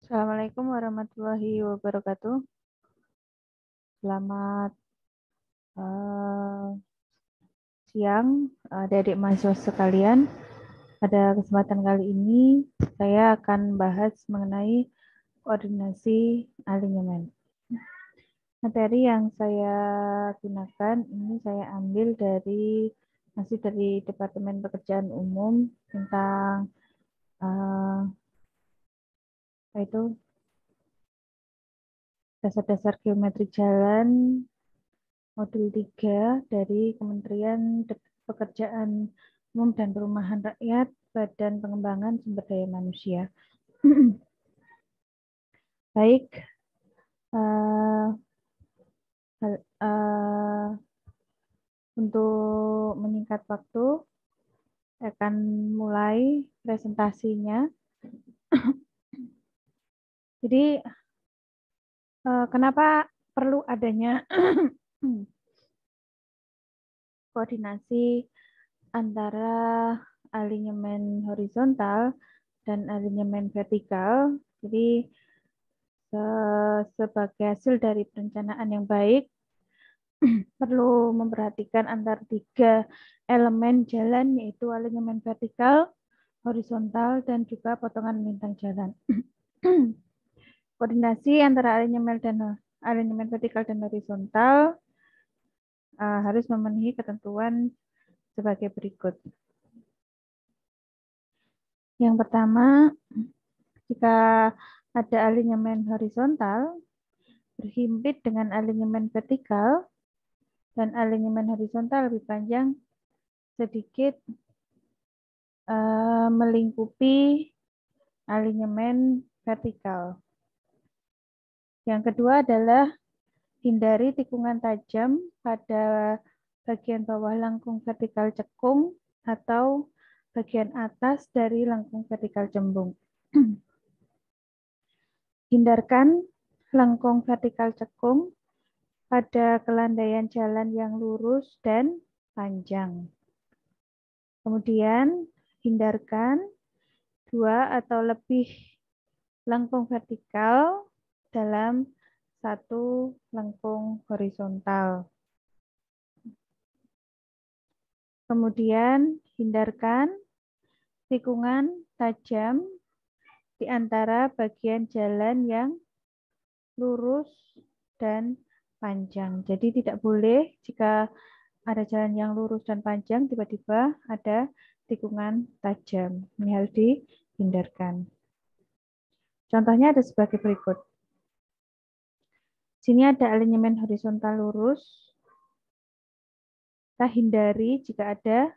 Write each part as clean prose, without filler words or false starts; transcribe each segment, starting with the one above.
Assalamualaikum warahmatullahi wabarakatuh. Selamat siang, adik-adik mahasiswa sekalian. Pada kesempatan kali ini, saya akan bahas mengenai koordinasi alinyemen. Materi yang saya gunakan ini saya ambil masih dari Departemen Pekerjaan Umum tentang apa itu dasar-dasar geometri jalan modul 3 dari Kementerian Pekerjaan Umum dan Perumahan Rakyat, Badan Pengembangan Sumber Daya Manusia. Baik, untuk menyingkat waktu, saya akan mulai presentasinya. Jadi, kenapa perlu adanya koordinasi antara alinyemen horizontal dan alinyemen vertikal? Jadi, sebagai hasil dari perencanaan yang baik, perlu memperhatikan antara 3 elemen jalan, yaitu alinyemen vertikal, horizontal, dan juga potongan lintang jalan. Koordinasi antara alinyemen vertikal dan horizontal harus memenuhi ketentuan sebagai berikut. Yang pertama, jika ada alinyemen horizontal berhimpit dengan alinyemen vertikal dan alinyemen horizontal lebih panjang sedikit melingkupi alinyemen vertikal. Yang kedua adalah hindari tikungan tajam pada bagian bawah lengkung vertikal cekung atau bagian atas dari lengkung vertikal cembung. Hindarkan lengkung vertikal cekung pada kelandaian jalan yang lurus dan panjang. Kemudian hindarkan 2 atau lebih lengkung vertikal dalam 1 lengkung horizontal. Kemudian hindarkan tikungan tajam di antara bagian jalan yang lurus dan panjang. Jadi tidak boleh jika ada jalan yang lurus dan panjang tiba-tiba ada tikungan tajam. Ini harus dihindarkan. Contohnya ada sebagai berikut. Sini ada alinyemen horizontal lurus. Kita hindari jika ada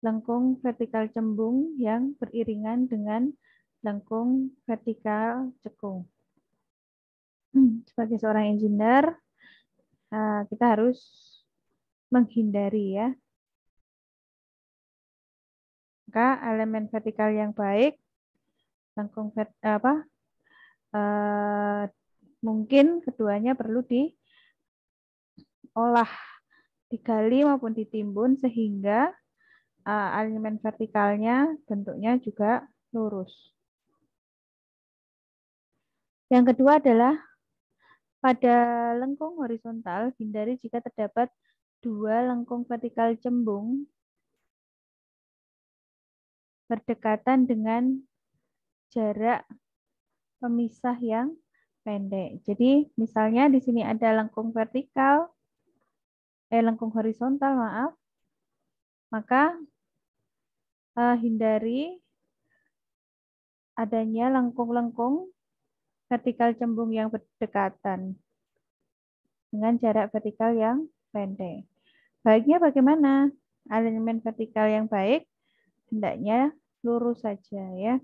lengkung vertikal cembung yang beriringan dengan lengkung vertikal cekung. Sebagai seorang engineer, kita harus menghindari ya. Maka elemen vertikal yang baik, lengkung mungkin keduanya perlu diolah, digali maupun ditimbun sehingga alinyemen vertikalnya bentuknya juga lurus. Yang kedua adalah pada lengkung horizontal, hindari jika terdapat 2 lengkung vertikal cembung berdekatan dengan jarak pemisah yang pendek. Jadi misalnya di sini ada lengkung horizontal, maaf. Maka hindari adanya lengkung-lengkung vertikal cembung yang berdekatan dengan jarak vertikal yang pendek. Baiknya bagaimana? Alinyemen vertikal yang baik hendaknya lurus saja ya.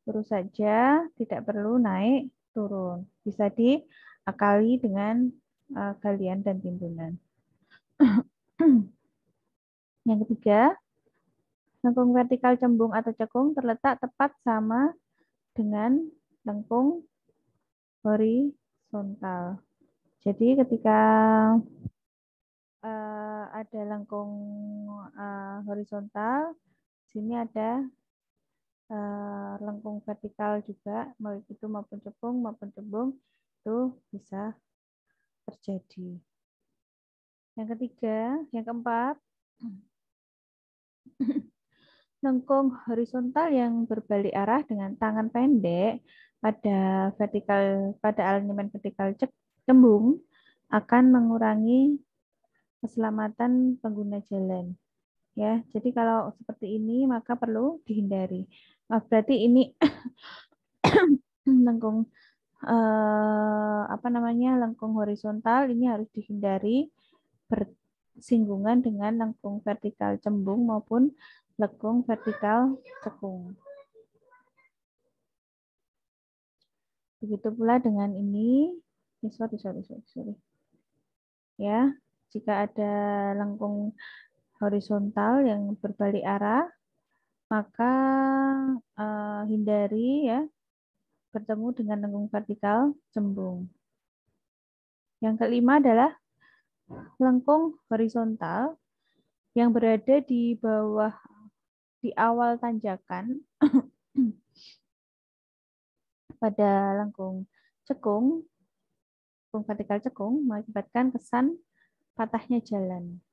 Lurus saja, tidak perlu naik turun. Bisa diakali dengan galian dan timbunan. Yang ketiga, lengkung vertikal cembung atau cekung terletak tepat sama dengan lengkung horizontal. Jadi ketika ada lengkung horizontal, sini ada lengkung vertikal juga, mau itu maupun cembung itu bisa terjadi. Yang ketiga, yang keempat, lengkung horizontal yang berbalik arah dengan tangan pendek pada alignment vertikal cembung akan mengurangi keselamatan pengguna jalan. Ya, jadi kalau seperti ini maka perlu dihindari. Berarti ini lengkung lengkung horizontal ini harus dihindari bersinggungan dengan lengkung vertikal cembung maupun lengkung vertikal cekung. Begitu pula dengan ini, sorry. Ya, jika ada lengkung horizontal yang berbalik arah, maka hindari ya bertemu dengan lengkung vertikal cembung. Yang kelima adalah lengkung horizontal yang berada di bawah di awal tanjakan pada lengkung cekung, lengkung vertikal cekung mengakibatkan kesan patahnya jalan.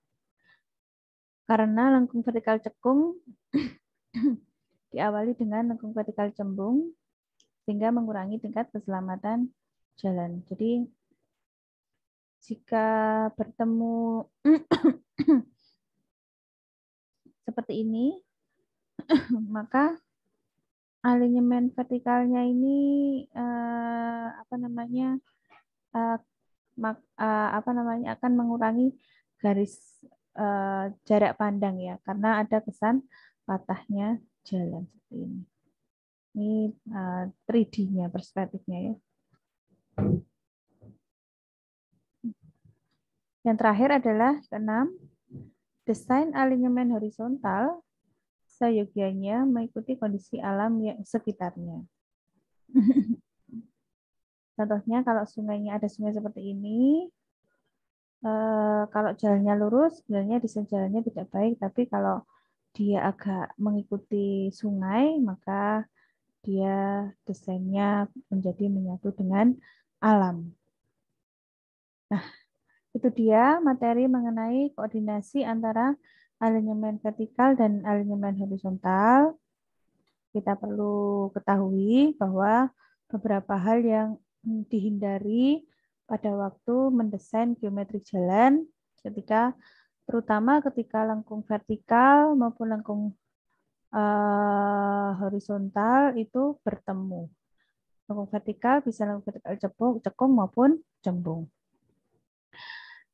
Karena lengkung vertikal cekung diawali dengan lengkung vertikal cembung sehingga mengurangi tingkat keselamatan jalan. Jadi jika bertemu seperti ini, maka alignment vertikalnya ini akan mengurangi garis jarak pandang ya, karena ada kesan patahnya jalan seperti ini. Ini 3D-nya, perspektifnya ya. Yang terakhir adalah keenam, desain alignment horizontal seyogianya mengikuti kondisi alam yang sekitarnya. Contohnya kalau sungainya ada sungai seperti ini, kalau jalannya lurus, sebenarnya desain jalannya tidak baik, tapi kalau dia agak mengikuti sungai, maka dia desainnya menjadi menyatu dengan alam. Nah, itu dia materi mengenai koordinasi antara alignment vertikal dan alignment horizontal. Kita perlu ketahui bahwa beberapa hal yang dihindari pada waktu mendesain geometri jalan terutama ketika lengkung vertikal maupun lengkung horizontal itu bertemu. Lengkung vertikal bisa lengkung vertikal cekung maupun cembung.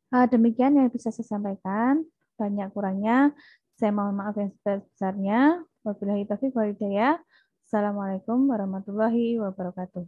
Demikian yang bisa saya sampaikan. Banyak kurangnya saya mohon maaf yang sebesar-besarnya. Wabillahi taufiq wal hidayah. Assalamualaikum warahmatullahi wabarakatuh.